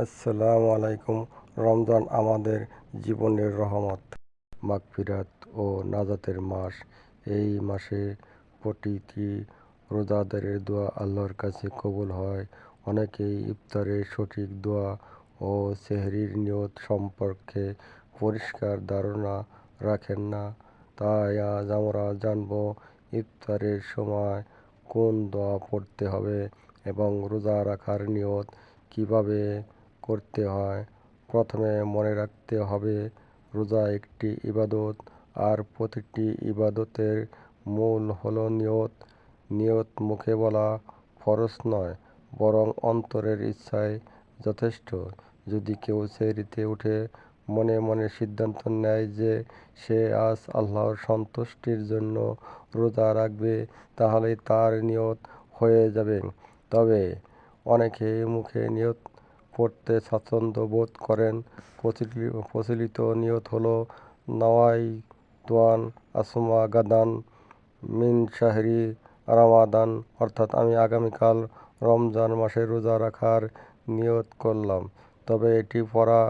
আসসালামু আলাইকুম। রমজান আমাদের জীবনের রহমত, মাগফিরাত ও নাজাতের মাস। এই মাসে প্রতিটি রোজাদারের দোয়া আল্লাহর কাছে কবুল হয়। অনেকেই ইফতারের সঠিক দোয়া ও সেহরির নিয়ত সম্পর্কে পরিষ্কার ধারণা রাখেন না। তাই আজ আমরা জানব ইফতারের সময় কোন দোয়া পড়তে হবে এবং রোজা রাখার নিয়ত কিভাবে করতে হয়। প্রথমে মনে রাখতে হবে, রোজা একটি ইবাদত, আর প্রতিটি ইবাদতের মূল হলো নিয়ত। নিয়ত মুখে বলা ফরজ নয়, বরং অন্তরের ইচ্ছাই যথেষ্ট। যদি কেউ সেহরিতে উঠে মনে মনে সিদ্ধান্ত নেয় যে সে আজ আল্লাহর সন্তুষ্টির জন্য রোজা রাখবে, তাহলে তার নিয়ত হয়ে যাবে। তবে অনেকে মুখে নিয়ত পড়তে স্বাচ্ছন্দ্য বোধ করেন। প্রচলিত নিয়ত হলো নাওয়াইতুয়ান আসুমা গাদান মিন শাহরি রামাদান, অর্থাৎ আমি আগামীকাল রমজান মাসে রোজা রাখার নিয়ত করলাম। তবে এটি পড়া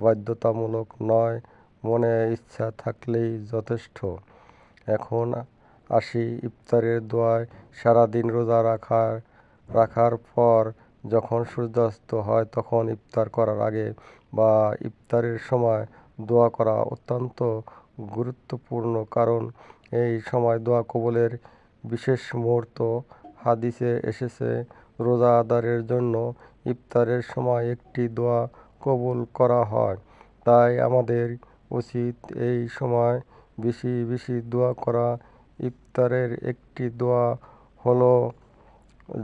বাধ্যতামূলক নয়, মনে ইচ্ছা থাকলেই যথেষ্ট। এখন আসি ইফতারের দোয়ায়। সারাদিন রোজা রাখার পর যখন সূর্যাস্ত হয় তখন ইফতার করার আগে বা ইফতারের সময় দোয়া করা অত্যন্ত গুরুত্বপূর্ণ, কারণ এই সময় দোয়া কবুলের বিশেষ মুহূর্ত। হাদিসে এসেছে, রোজাদারের জন্য ইফতারের সময় একটি দোয়া কবুল করা হয়। তাই আমাদের উচিত এই সময় বেশি বেশি দোয়া করা। ইফতারের একটি দোয়া হলো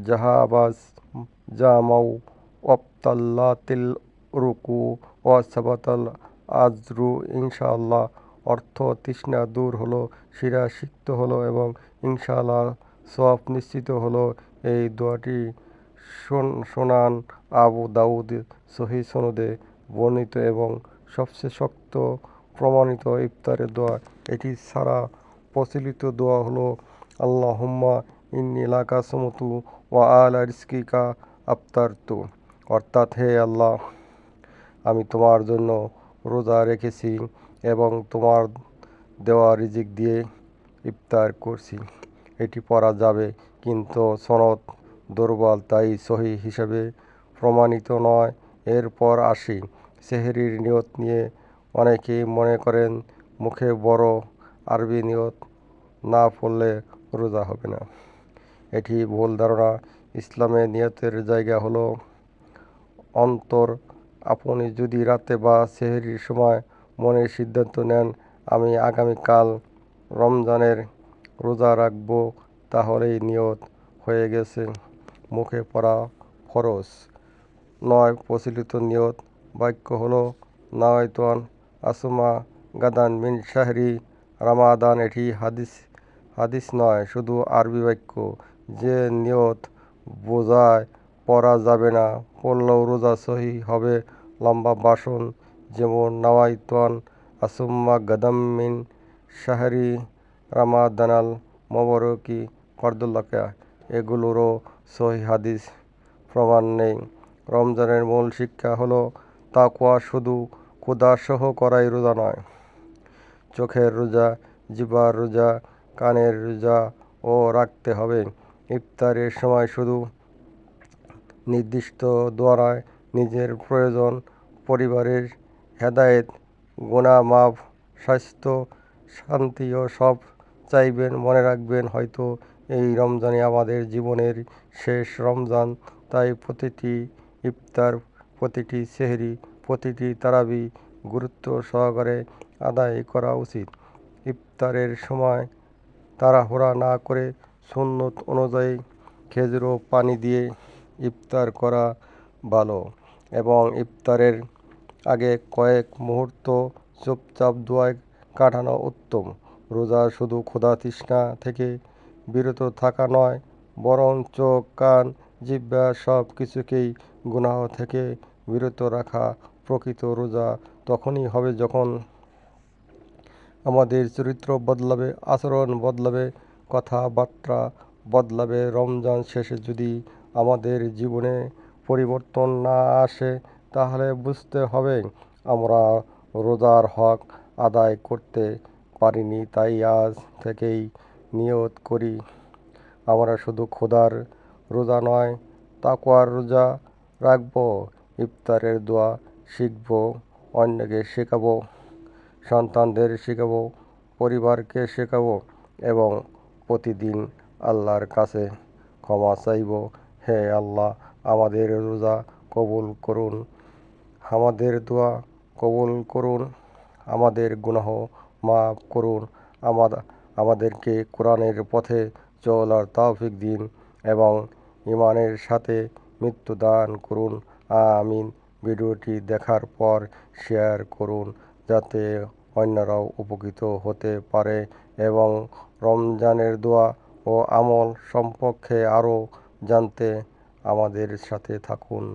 জাহাবাজ জামাউ ওয়াবতাল্লাতিল রুকু ওয়া সাবাতাল আজরু ইনশাআল্লাহ। অর্থ, তৃষ্ণা দূর হলো, শিরা সিক্ত হলো এবং ইনশাআল্লাহ সওয়াব নিশ্চিত হলো। এই দোয়াটি সুনান আবু দাউদ সহিহ সনদে বর্ণিত এবং সবচেয়ে শক্ত প্রমাণিত ইফতারের দোয়া। এটি ছাড়া প্রচলিত দোয়া হলো আল্লাহুম্মা ইন্নী লাকা সুমতু ওয়া আলা রিজকিকা আফতারতু, অর্থাৎ হে আল্লাহ, আমি তোমার জন্য রোজা রেখেছি এবং তোমার দেওয়া রিজিক দিয়ে ইফতার করছি। এটি পড়া যাবে, কিন্তু সনদ দুর্বল, তাই সহিহ হিসেবে প্রমাণিত নয়। এরপর আসি সেহরির নিয়ত নিয়ে। অনেকেই মনে করেন মুখে বড় আরবি নিয়ত না পড়লে রোজা হবে না। এটি ভুল ধারণা। ইসলামে নিয়তের জায়গা হলো অন্তর। আপনি যদি রাতে বা সেহরির সময় মনে সিদ্ধান্ত নেন আমি আগামীকাল রমজানের রোজা রাখব, তাহলেই নিয়ত হয়ে গেছে। মুখে পড়া ফরজ নয়। প্রচলিত নিয়ত বাক্য হলো নাওয়াইতুয়ান আসুমা গাদান মিন শাহরি রামাদান। এটি হাদিস নয়, শুধু আরবি বাক্য। যে নিয়ত বোঝায় পড়া যাবে না, পড়লেও রোজা সহি হবে। লম্বা ভাষণ যেমন নাওয়াইতুয়ান আসুম্মা গাদাম মিন শাহরি রামাদানাল মোবারকি ফারদুল্লাকা, এগুলোরও সহি হাদিস প্রমাণ নেই। রমজানের মূল শিক্ষা হলো তাকওয়া, শুধু ক্ষুধা সহ করাই রোজা নয়। চোখের রোজা, জিহ্বার রোজা, কানের রোজা ও রাখতে হবে। ইফতারের সময় শুধু নির্দিষ্ট দোয়ায় নিজের প্রয়োজন, পরিবারের হেদায়েত, গুনাহ মাফ, স্বাস্থ্য, শান্তি ও সব চাইবেন। মনে রাখবেন, হয়তো এই রমজানই আমাদের জীবনের শেষ রমজান। তাই প্রতিটি ইফতার, প্রতিটি সেহরি, প্রতিটি তারাবি গুরুত্ব সহকারে আদায় করা উচিত। ইফতারের সময় তাড়াহুড়া না করে সুন্নত অনুযায়ী খেজুর ও পানি দিয়ে ইফতার করা ভালো, এবং ইফতারের আগে কয়েক মুহূর্ত চুপচাপ দোয়ায় কাটানো উত্তম। রোজা শুধু ক্ষুধা তৃষ্ণা থেকে বিরত থাকা নয়, বরং চোখ, কান, জিহ্বা সব কিছুকেই গুনাহ থেকে বিরত রাখা। প্রকৃত রোজা তখনই হবে যখন আমাদের চরিত্র বদলাবে, আচরণ বদলাবে, কথাবার্তা বদলাবে। রমজান শেষে যদি আমাদের জীবনে পরিবর্তন না আসে, তাহলে বুঝতে হবে আমরা রোজার হক আদায় করতে পারিনি। তাই আজ থেকেই নিয়ত করি আমরা শুধু খোদার রোজা নয়, তাকওয়ার রোজা রাখব। ইফতারের দোয়া শিখব, অন্যকে শেখাবো, সন্তানদের শেখাবো, পরিবারকে শেখাবো এবং প্রতিদিন আল্লাহর কাছে ক্ষমা চাইব। হে আল্লাহ, আমাদের রোজা কবুল করুন, আমাদের দোয়া কবুল করুন, আমাদের গুনাহ মাফ করুন, আমাদেরকে কোরআনের পথে চলার তৌফিক দিন এবং ঈমানের সাথে মৃত্যু দান করুন। আমিন। ভিডিওটি দেখার পর শেয়ার করুন যাতে অন্যরাও উপকৃত হতে পারে এবং রমজানের দোয়া ও আমল সম্পর্কে আরও জানতে আমাদের সাথে থাকুন।